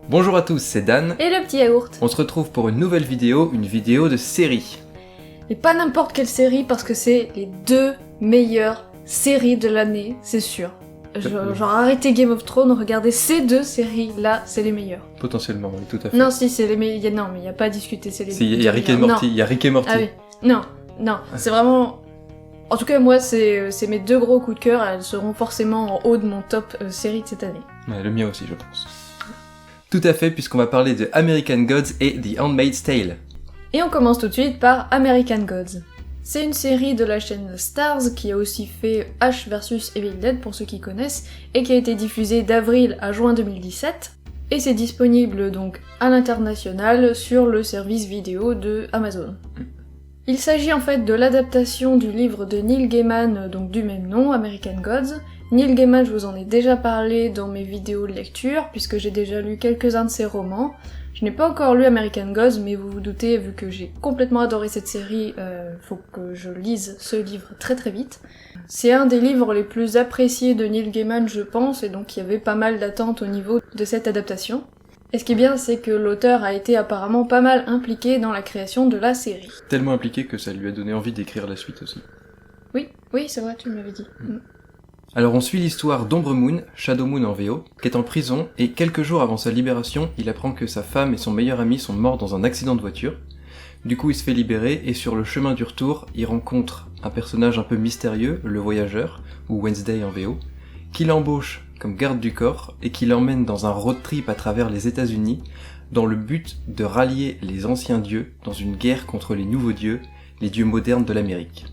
Bonjour à tous, c'est Dan. Et le petit yaourt. On se retrouve pour une nouvelle vidéo, une vidéo de série. Et pas n'importe quelle série parce que c'est les 2 meilleures séries de l'année, c'est sûr. Genre arrêtez Game of Thrones, regardez ces 2 séries là, c'est les meilleures. Potentiellement, oui, tout à fait. Non, si, c'est les meilleures. Non, mais il n'y a pas à discuter, c'est les meilleures. Il y a Rick et Morty, il y a Rick et Morty. Ah oui, non, c'est vraiment. En tout cas, moi, c'est mes 2 gros coups de cœur, elles seront forcément en haut de mon top série de cette année. Ouais, le mien aussi, je pense. Tout à fait, puisqu'on va parler de American Gods et The Handmaid's Tale. Et on commence tout de suite par American Gods. C'est une série de la chaîne Starz qui a aussi fait Ash vs Evil Dead pour ceux qui connaissent, et qui a été diffusée d'avril à juin 2017. Et c'est disponible donc à l'international sur le service vidéo de Amazon. Il s'agit en fait de l'adaptation du livre de Neil Gaiman, donc du même nom, American Gods. Neil Gaiman, je vous en ai déjà parlé dans mes vidéos de lecture, puisque j'ai déjà lu quelques-uns de ses romans. Je n'ai pas encore lu American Gods, mais vous vous doutez, vu que j'ai complètement adoré cette série, faut que je lise ce livre très très vite. C'est un des livres les plus appréciés de Neil Gaiman, je pense, et donc il y avait pas mal d'attentes au niveau de cette adaptation. Et ce qui est bien, c'est que l'auteur a été apparemment pas mal impliqué dans la création de la série. Tellement impliqué que ça lui a donné envie d'écrire la suite aussi. Oui, c'est vrai, tu me l'avais dit. Alors on suit l'histoire d'Ombre Moon, Shadow Moon en VO, qui est en prison, et quelques jours avant sa libération, il apprend que sa femme et son meilleur ami sont morts dans un accident de voiture. Du coup il se fait libérer, et sur le chemin du retour, il rencontre un personnage un peu mystérieux, le Voyageur, ou Wednesday en VO, qui l'embauche comme garde du corps, et qui l'emmène dans un road trip à travers les États-Unis, dans le but de rallier les anciens dieux dans une guerre contre les nouveaux dieux, les dieux modernes de l'Amérique.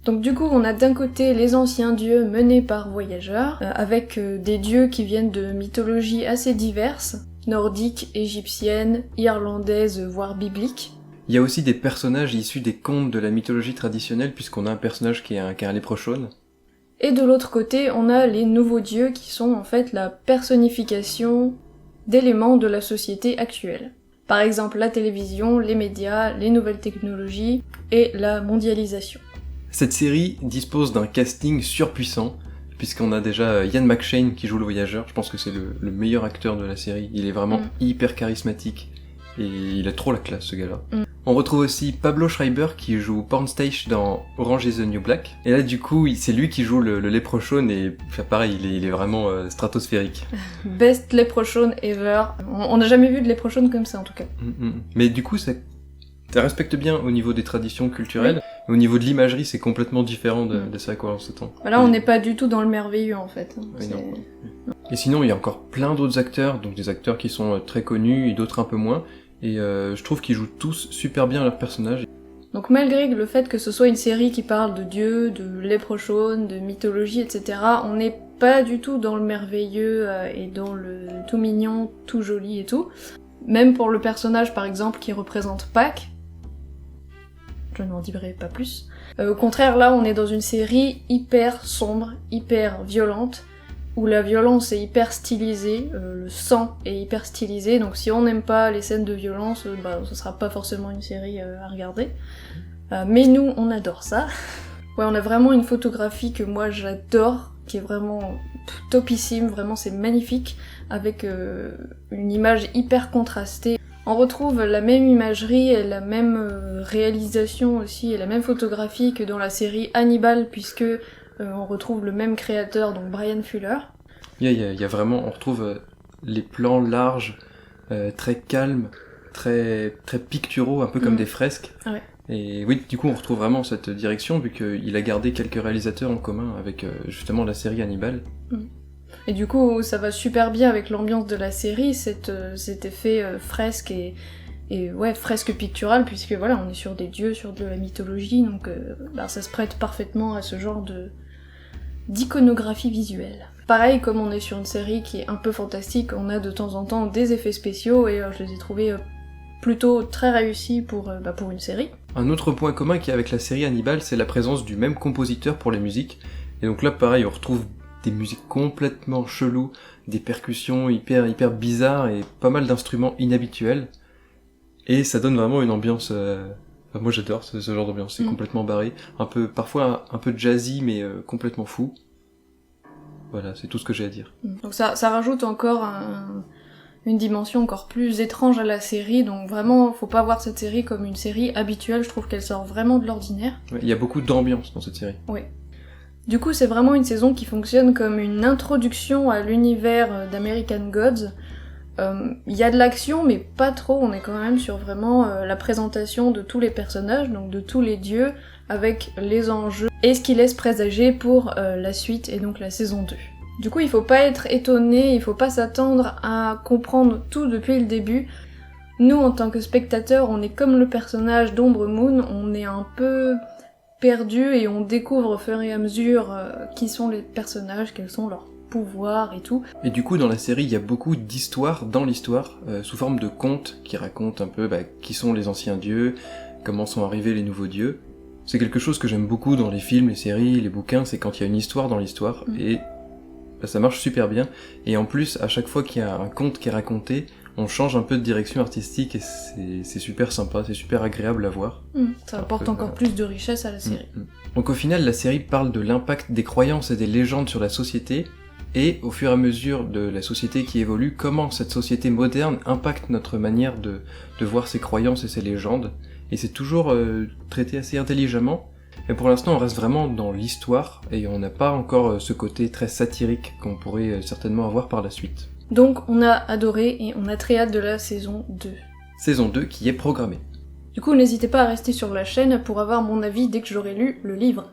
Donc du coup, on a d'un côté les anciens dieux menés par Voyageurs, avec des dieux qui viennent de mythologies assez diverses, nordiques, égyptiennes, irlandaises, voire bibliques. Il y a aussi des personnages issus des contes de la mythologie traditionnelle, puisqu'on a un personnage qui a un léprechaune. Et de l'autre côté, on a les nouveaux dieux qui sont en fait la personnification d'éléments de la société actuelle. Par exemple la télévision, les médias, les nouvelles technologies et la mondialisation. Cette série dispose d'un casting surpuissant, puisqu'on a déjà Ian McShane qui joue le Voyageur, je pense que c'est le meilleur acteur de la série, il est vraiment hyper charismatique, et il a trop la classe ce gars-là. On retrouve aussi Pablo Schreiber qui joue Pornstache dans Orange is the New Black, et là du coup c'est lui qui joue le léprechaune, et enfin, pareil, il est vraiment stratosphérique. Best léprechaune ever, on n'a jamais vu de léprechaune comme ça en tout cas. Mais du coup ça respecte bien au niveau des traditions culturelles. Au niveau de l'imagerie, c'est complètement différent de ce à quoi on s'attend. Là, on n'est pas du tout dans le merveilleux, en fait. Oui, non. Et sinon, il y a encore plein d'autres acteurs, donc des acteurs qui sont très connus et d'autres un peu moins, et je trouve qu'ils jouent tous super bien leurs personnages. Donc malgré le fait que ce soit une série qui parle de dieux, de léprechaune, de mythologie, etc., on n'est pas du tout dans le merveilleux et dans le tout mignon, tout joli et tout. Même pour le personnage, par exemple, qui représente Pâques, je n'en dirai pas plus. Au contraire, là, on est dans une série hyper sombre, hyper violente, où la violence est hyper stylisée, le sang est hyper stylisé, donc si on n'aime pas les scènes de violence, ce sera pas forcément une série à regarder. Mais nous, on adore ça. Ouais, on a vraiment une photographie que moi j'adore, qui est vraiment topissime, vraiment c'est magnifique, avec une image hyper contrastée. On retrouve la même imagerie et la même réalisation aussi, et la même photographie que dans la série Hannibal, puisque on retrouve le même créateur, donc Brian Fuller. Il y a vraiment, on retrouve les plans larges, très calmes, très picturaux, un peu comme des fresques. Ouais. Et oui, du coup on retrouve vraiment cette direction, vu qu'il a gardé quelques réalisateurs en commun avec justement la série Hannibal. Et du coup, ça va super bien avec l'ambiance de la série, cet effet fresque et ouais, fresque picturale, puisque voilà, on est sur des dieux, sur de la mythologie, donc ça se prête parfaitement à ce genre d'iconographie visuelle. Pareil, comme on est sur une série qui est un peu fantastique, on a de temps en temps des effets spéciaux, et je les ai trouvés plutôt très réussis pour une série. Un autre point commun qu'il y a avec la série Hannibal, c'est la présence du même compositeur pour les musiques, et donc là pareil, on retrouve des musiques complètement cheloues, des percussions hyper bizarres et pas mal d'instruments inhabituels. Et ça donne vraiment une ambiance... moi j'adore ce genre d'ambiance, c'est complètement barré. Parfois un peu jazzy, mais complètement fou. Voilà, c'est tout ce que j'ai à dire. Donc ça rajoute encore une dimension encore plus étrange à la série, donc vraiment, faut pas voir cette série comme une série habituelle, je trouve qu'elle sort vraiment de l'ordinaire. Ouais, il y a beaucoup d'ambiance dans cette série. Oui. Du coup, c'est vraiment une saison qui fonctionne comme une introduction à l'univers d'American Gods. Il y a de l'action, mais pas trop, on est quand même sur vraiment la présentation de tous les personnages, donc de tous les dieux, avec les enjeux, et ce qui laisse présager pour la suite, et donc la saison 2. Du coup, il faut pas être étonné, il faut pas s'attendre à comprendre tout depuis le début. Nous, en tant que spectateurs, on est comme le personnage d'Ombre Moon, on est un peu perdu et on découvre au fur et à mesure qui sont les personnages, quels sont leurs pouvoirs et tout. Et du coup, dans la série, il y a beaucoup d'histoires dans l'histoire, sous forme de contes qui racontent un peu qui sont les anciens dieux, comment sont arrivés les nouveaux dieux. C'est quelque chose que j'aime beaucoup dans les films, les séries, les bouquins, c'est quand il y a une histoire dans l'histoire, et ça marche super bien. Et en plus, à chaque fois qu'il y a un conte qui est raconté, on change un peu de direction artistique et c'est super sympa, c'est super agréable à voir. Ça apporte encore plus de richesse à la série. Donc au final, la série parle de l'impact des croyances et des légendes sur la société, et au fur et à mesure de la société qui évolue, comment cette société moderne impacte notre manière de voir ses croyances et ses légendes. Et c'est toujours traité assez intelligemment. Mais pour l'instant, on reste vraiment dans l'histoire, et on n'a pas encore ce côté très satirique qu'on pourrait certainement avoir par la suite. Donc on a adoré, et on a très hâte de la saison 2. Saison 2 qui est programmée. Du coup, n'hésitez pas à rester sur la chaîne pour avoir mon avis dès que j'aurai lu le livre.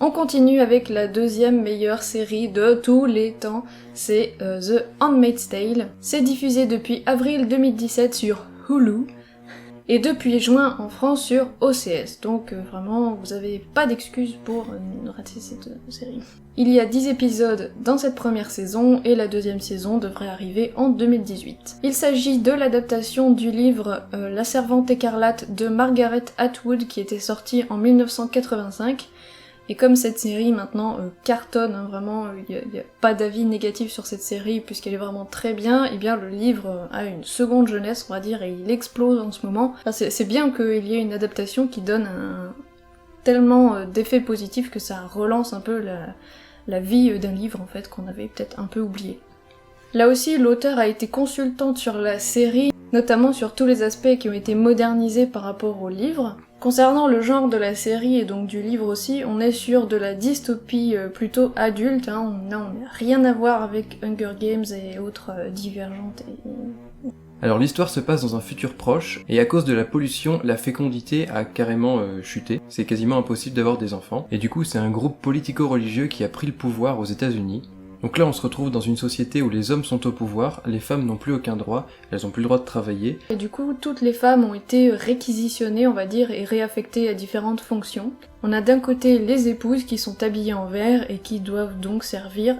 On continue avec la deuxième meilleure série de tous les temps, c'est The Handmaid's Tale. C'est diffusé depuis avril 2017 sur Hulu, et depuis juin en France sur OCS, donc vraiment vous avez pas d'excuses pour rater cette série. Il y a 10 épisodes dans cette première saison, et la deuxième saison devrait arriver en 2018. Il s'agit de l'adaptation du livre La Servante écarlate de Margaret Atwood qui était sorti en 1985, et comme cette série maintenant cartonne, vraiment, il y a pas d'avis négatif sur cette série puisqu'elle est vraiment très bien, et bien le livre a une seconde jeunesse, on va dire, et il explose en ce moment. Enfin, c'est bien qu'il y ait une adaptation qui donne tellement d'effets positifs que ça relance un peu la vie d'un livre en fait qu'on avait peut-être un peu oublié. Là aussi, l'auteur a été consultante sur la série, notamment sur tous les aspects qui ont été modernisés par rapport au livre. Concernant le genre de la série et donc du livre aussi, on est sur de la dystopie plutôt adulte, on n'a rien à voir avec Hunger Games et autres Divergentes. Alors l'histoire se passe dans un futur proche, et à cause de la pollution, la fécondité a carrément chuté. C'est quasiment impossible d'avoir des enfants, et du coup c'est un groupe politico-religieux qui a pris le pouvoir aux États-Unis. Donc là on se retrouve dans une société où les hommes sont au pouvoir, les femmes n'ont plus aucun droit, elles ont plus le droit de travailler. Et du coup toutes les femmes ont été réquisitionnées on va dire et réaffectées à différentes fonctions. On a d'un côté les épouses qui sont habillées en vert et qui doivent donc servir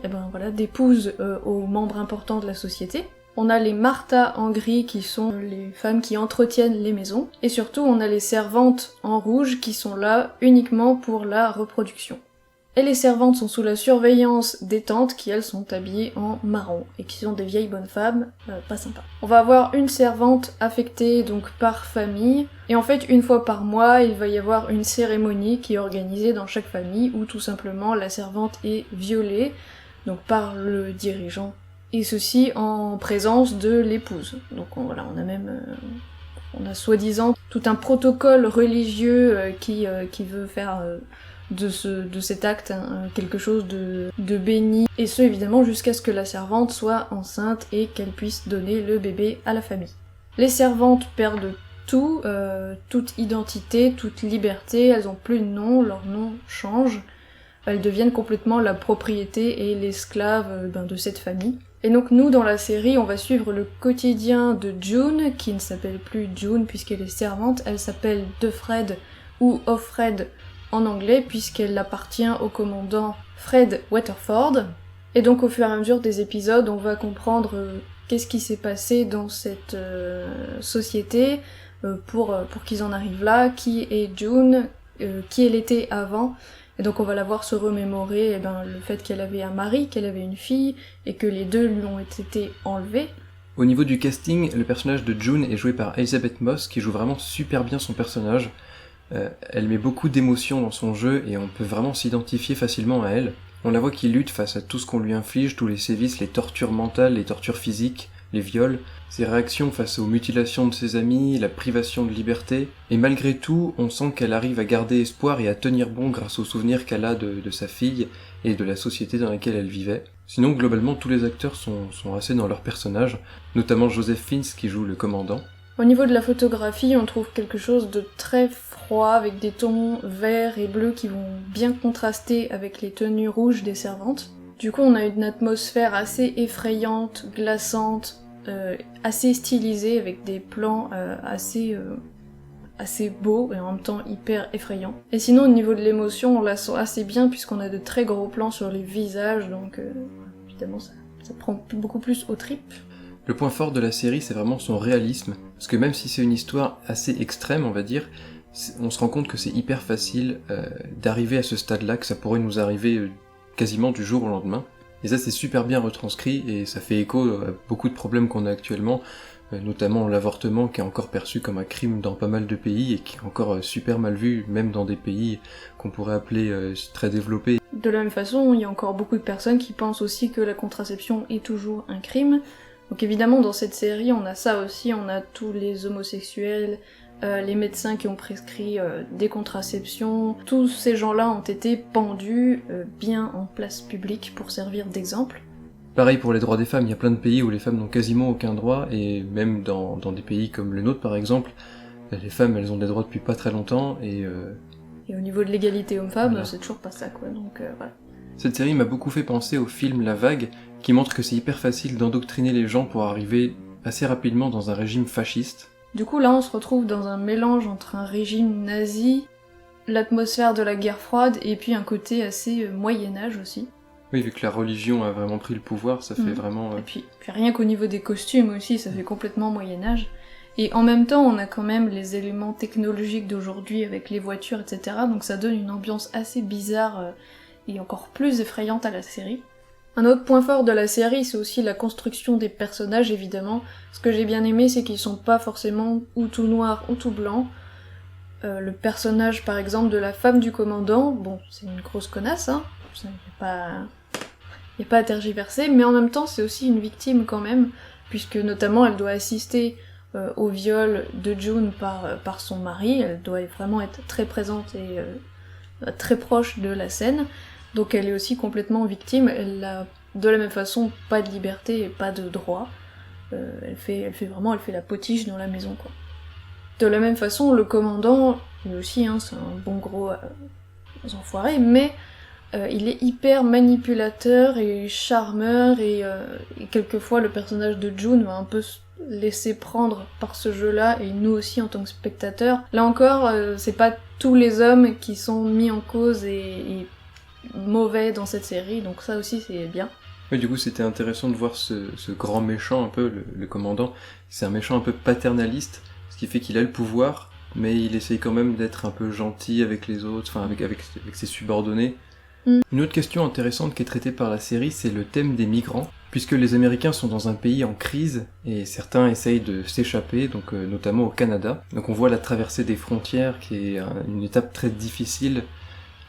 d'épouses aux membres importants de la société. On a les Martha en gris qui sont les femmes qui entretiennent les maisons. Et surtout on a les servantes en rouge qui sont là uniquement pour la reproduction. Et les servantes sont sous la surveillance des tantes qui elles sont habillées en marron et qui sont des vieilles bonnes femmes, pas sympas. On va avoir une servante affectée donc par famille, et en fait une fois par mois il va y avoir une cérémonie qui est organisée dans chaque famille où tout simplement la servante est violée, donc par le dirigeant, et ceci en présence de l'épouse. Donc on a soi-disant tout un protocole religieux qui veut faire de cet acte quelque chose de béni, et ce évidemment jusqu'à ce que la servante soit enceinte et qu'elle puisse donner le bébé à la famille. Les servantes perdent tout, toute identité, toute liberté, elles ont plus de nom, leur nom change, elles deviennent complètement la propriété et l'esclave de cette famille. Et donc nous dans la série on va suivre le quotidien de June, qui ne s'appelle plus June puisqu'elle est servante, elle s'appelle Defred ou Offred en anglais puisqu'elle appartient au commandant Fred Waterford. Et donc au fur et à mesure des épisodes on va comprendre qu'est-ce qui s'est passé dans cette société pour qu'ils en arrivent là, qui est June, qui elle était avant. Et donc on va la voir se remémorer le fait qu'elle avait un mari, qu'elle avait une fille, et que les deux lui ont été enlevés. Au niveau du casting, le personnage de June est joué par Elizabeth Moss, qui joue vraiment super bien son personnage. Elle met beaucoup d'émotion dans son jeu, et on peut vraiment s'identifier facilement à elle. On la voit qui lutte face à tout ce qu'on lui inflige, tous les sévices, les tortures mentales, les tortures physiques, les viols, ses réactions face aux mutilations de ses amis, la privation de liberté, et malgré tout, on sent qu'elle arrive à garder espoir et à tenir bon grâce aux souvenirs qu'elle a de sa fille et de la société dans laquelle elle vivait. Sinon, globalement, tous les acteurs sont assez dans leur personnage, notamment Joseph Fiennes qui joue le commandant. Au niveau de la photographie, on trouve quelque chose de très froid, avec des tons verts et bleus qui vont bien contraster avec les tenues rouges des servantes. Du coup, on a une atmosphère assez effrayante, glaçante, assez stylisée, avec des plans assez beaux et en même temps hyper effrayants. Et sinon, au niveau de l'émotion, on la sent assez bien puisqu'on a de très gros plans sur les visages, donc évidemment ça prend beaucoup plus aux tripes. Le point fort de la série, c'est vraiment son réalisme, parce que même si c'est une histoire assez extrême, on va dire, on se rend compte que c'est hyper facile d'arriver à ce stade-là, que ça pourrait nous arriver quasiment du jour au lendemain. Et ça, c'est super bien retranscrit, et ça fait écho à beaucoup de problèmes qu'on a actuellement, notamment l'avortement, qui est encore perçu comme un crime dans pas mal de pays, et qui est encore super mal vu, même dans des pays qu'on pourrait appeler très développés. De la même façon, il y a encore beaucoup de personnes qui pensent aussi que la contraception est toujours un crime. Donc évidemment, dans cette série, on a ça aussi, on a tous les homosexuels, les médecins qui ont prescrit des contraceptions, tous ces gens-là ont été pendus bien en place publique pour servir d'exemple. Pareil pour les droits des femmes, il y a plein de pays où les femmes n'ont quasiment aucun droit, et même dans des pays comme le nôtre par exemple, les femmes elles ont des droits depuis pas très longtemps, et au niveau de l'égalité homme-femme, voilà. c'est toujours pas ça quoi, donc voilà. Cette série m'a beaucoup fait penser au film La Vague, qui montre que c'est hyper facile d'endoctriner les gens pour arriver assez rapidement dans un régime fasciste. Du coup là on se retrouve dans un mélange entre un régime nazi, l'atmosphère de la guerre froide, et puis un côté assez Moyen-Âge aussi. Oui, vu que la religion a vraiment pris le pouvoir, ça fait vraiment... Et puis rien qu'au niveau des costumes aussi, ça fait complètement Moyen-Âge. Et en même temps, on a quand même les éléments technologiques d'aujourd'hui avec les voitures, etc. Donc ça donne une ambiance assez bizarre et encore plus effrayante à la série. Un autre point fort de la série, c'est aussi la construction des personnages, évidemment. Ce que j'ai bien aimé, c'est qu'ils sont pas forcément ou tout noirs ou tout blancs. Le personnage, par exemple, de la femme du commandant, bon, c'est une grosse connasse, hein. Y a pas à tergiverser, mais en même temps, c'est aussi une victime quand même, puisque notamment elle doit assister au viol de June par son mari. Elle doit vraiment être très présente et très proche de la scène. Donc elle est aussi complètement victime, elle a de la même façon pas de liberté et pas de droit. Elle fait la potiche dans la maison quoi. De la même façon, le commandant, lui aussi, hein, c'est un bon gros enfoiré, mais il est hyper manipulateur et charmeur, et quelquefois le personnage de June va un peu se laisser prendre par ce jeu-là, et nous aussi en tant que spectateurs. Là encore, c'est pas tous les hommes qui sont mis en cause et mauvais dans cette série, donc ça aussi c'est bien. Oui, du coup c'était intéressant de voir ce grand méchant un peu, le commandant. C'est un méchant un peu paternaliste, ce qui fait qu'il a le pouvoir, mais il essaye quand même d'être un peu gentil avec les autres, enfin avec ses subordonnés. Une autre question intéressante qui est traitée par la série, c'est le thème des migrants, puisque les Américains sont dans un pays en crise, et certains essayent de s'échapper, donc notamment au Canada. Donc on voit la traversée des frontières, qui est une étape très difficile,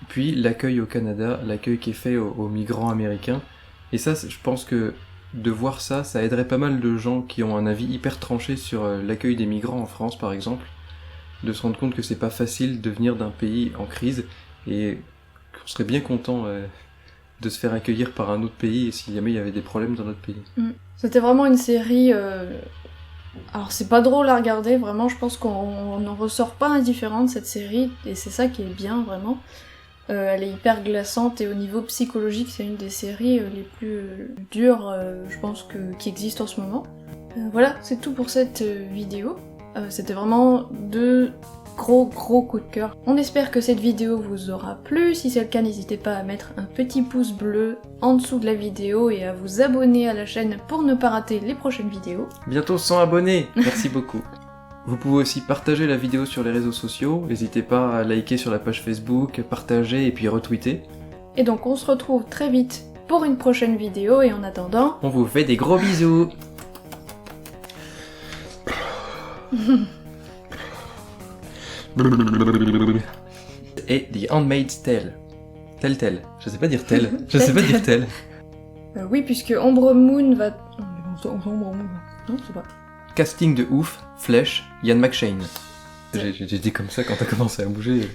puis l'accueil au Canada, l'accueil qui est fait aux migrants américains. Et ça, je pense que de voir ça, ça aiderait pas mal de gens qui ont un avis hyper tranché sur l'accueil des migrants en France, par exemple, de se rendre compte que c'est pas facile de venir d'un pays en crise, et qu'on serait bien content de se faire accueillir par un autre pays si jamais il y avait des problèmes dans notre pays. C'était vraiment une série... Alors c'est pas drôle à regarder, vraiment, je pense qu'on n'en ressort pas indifférent de cette série, et c'est ça qui est bien, vraiment. Elle est hyper glaçante, et au niveau psychologique, c'est une des séries les plus dures, je pense, qui existent en ce moment. Voilà, c'est tout pour cette vidéo. C'était vraiment deux gros coups de cœur. On espère que cette vidéo vous aura plu. Si c'est le cas, n'hésitez pas à mettre un petit pouce bleu en dessous de la vidéo et à vous abonner à la chaîne pour ne pas rater les prochaines vidéos. Bientôt 100 abonnés, merci beaucoup. Vous pouvez aussi partager la vidéo sur les réseaux sociaux, n'hésitez pas à liker sur la page Facebook, partager et puis retweeter. Et donc on se retrouve très vite pour une prochaine vidéo, et en attendant... On vous fait des gros bisous. Et The Handmaid's Tale. Telltale. Je sais pas dire tel. Je sais pas dire tel. Oui, puisque Ombre Moon va... Ombre Moon... Non, c'est pas. Casting de ouf, Flèche, Ian McShane. J'ai dit comme ça quand t'as commencé à bouger.